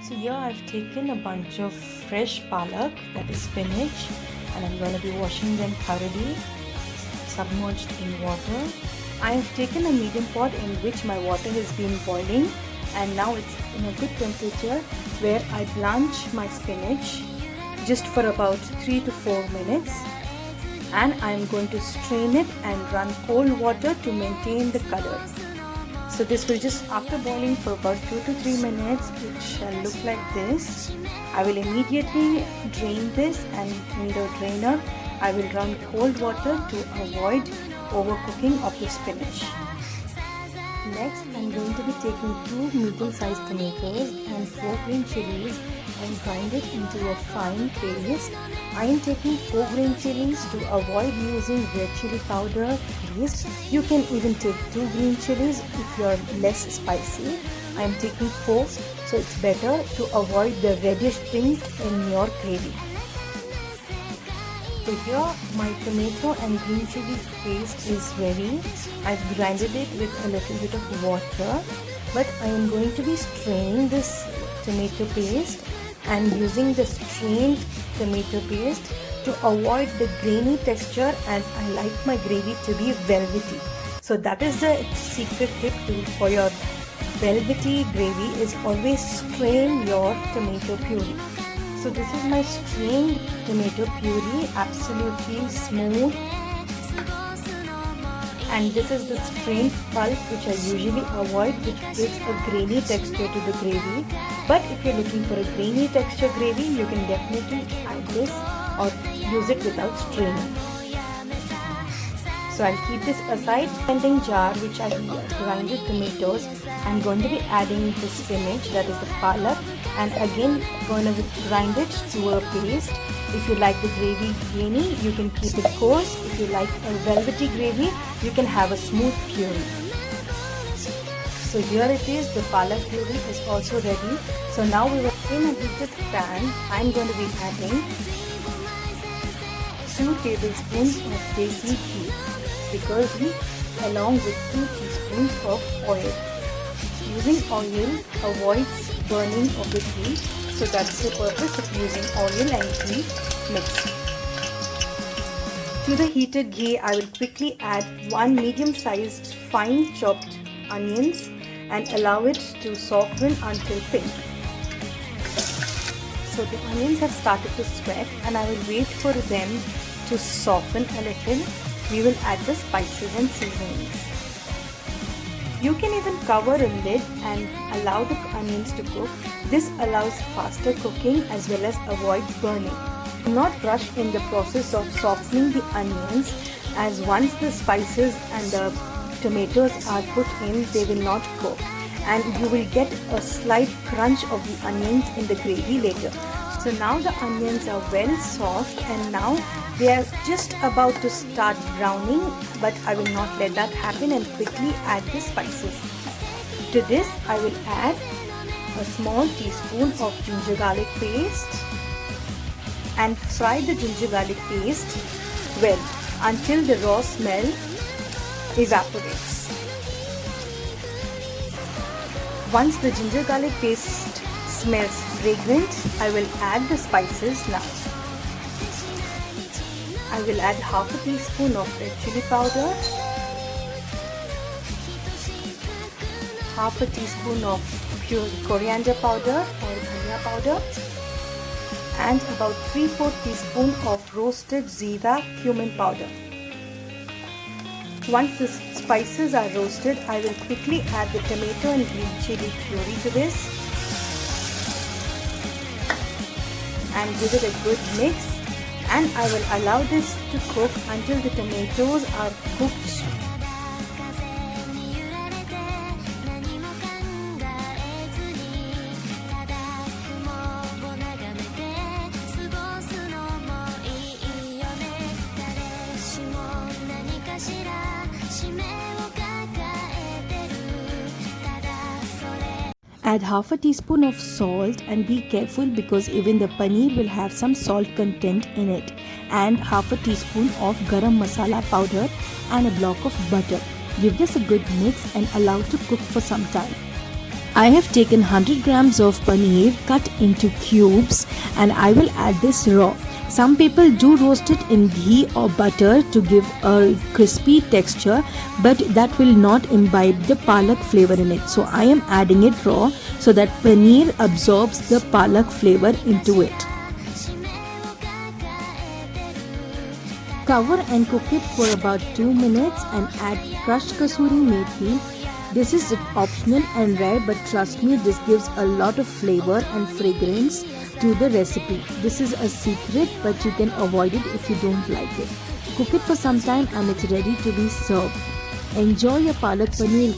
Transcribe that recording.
So here I've taken a bunch of fresh palak, that is spinach, and I'm going to be washing them thoroughly, submerged in water. I have taken a medium pot in which my water has been boiling, and now it's in a good temperature where I blanch my spinach just for about 3 to 4 minutes, and I'm going to strain it and run cold water to maintain the color. So this will just, after boiling for about 2 to 3 minutes, it shall look like this. I will immediately drain this, and in the drainer I will run cold water to avoid overcooking of the spinach. Next, I'm going to be taking 2 medium-sized tomatoes and 4 green chilies and grind it into a fine paste. I am taking 4 green chilies to avoid using red chili powder paste. You can even take 2 green chilies if you are less spicy. I am taking 4, so it's better to avoid the reddish tint in your gravy. So here my tomato and green chili paste is ready. I've grinded it with a little bit of water, but I am going to be straining this tomato paste and using the strained tomato paste to avoid the grainy texture, and I like my gravy to be velvety. So that is the secret tip for your velvety gravy, is always strain your tomato puree. So this is my strained tomato puree, absolutely smooth, and this is the strained pulp which I usually avoid, which gives a grainy texture to the gravy. But if you're looking for a grainy texture gravy, you can definitely add this or use it without straining. So I'll keep this aside. Blending jar which I grinded tomatoes, I'm going to be adding the spinach, that is the palak, and again going to grind it to a paste. If you like the gravy grainy, you can keep it coarse. If you like a velvety gravy, you can have a smooth puree. So here it is, the palak puree is also ready. So now we will, in a heated pan, I'm going to be adding 2 tablespoons of desi ghee, because along with 2 teaspoons of oil. Using oil avoids burning of the ghee, so that's the purpose of using oil and ghee mixed. To the heated ghee, I will quickly add 1 medium-sized fine chopped onions and allow it to soften until pink. So the onions have started to sweat, and I will wait for them to soften a little. We will add the spices and seasonings. You can even cover a lid and allow the onions to cook. This allows faster cooking as well as avoids burning. Do not rush in the process of softening the onions, as once the spices and the tomatoes are put in, they will not cook, and you will get a slight crunch of the onions in the gravy later. So now the onions are well soft, and now they are just about to start browning, but I will not let that happen and quickly add the spices. To this I will add a small teaspoon of ginger garlic paste and fry the ginger garlic paste well until the raw smell evaporates. Once the ginger garlic paste smells fragrant, I will add the spices now. I will add half a teaspoon of red chili powder, half a teaspoon of pure coriander powder or dhania powder, and about 3/4 teaspoon of roasted jeera cumin powder. Once the spices are roasted, I will quickly add the tomato and green chili puree to this and give it a good mix, and I will allow this to cook until the tomatoes are cooked. Add half a teaspoon of salt, and be careful because even the paneer will have some salt content in it, and half a teaspoon of garam masala powder and a block of butter. Give this a good mix and allow to cook for some time. I have taken 100 grams of paneer cut into cubes and I will add this raw. Some people do roast it in ghee or butter to give a crispy texture, but that will not imbibe the palak flavor in it. So I am adding it raw so that paneer absorbs the palak flavor into it. Cover and cook it for about 2 minutes and add crushed kasuri methi. This is optional and rare, but trust me, this gives a lot of flavor and fragrance to the recipe. This is a secret, but you can avoid it if you don't like it. Cook it for some time and it's ready to be served. Enjoy your palak paneer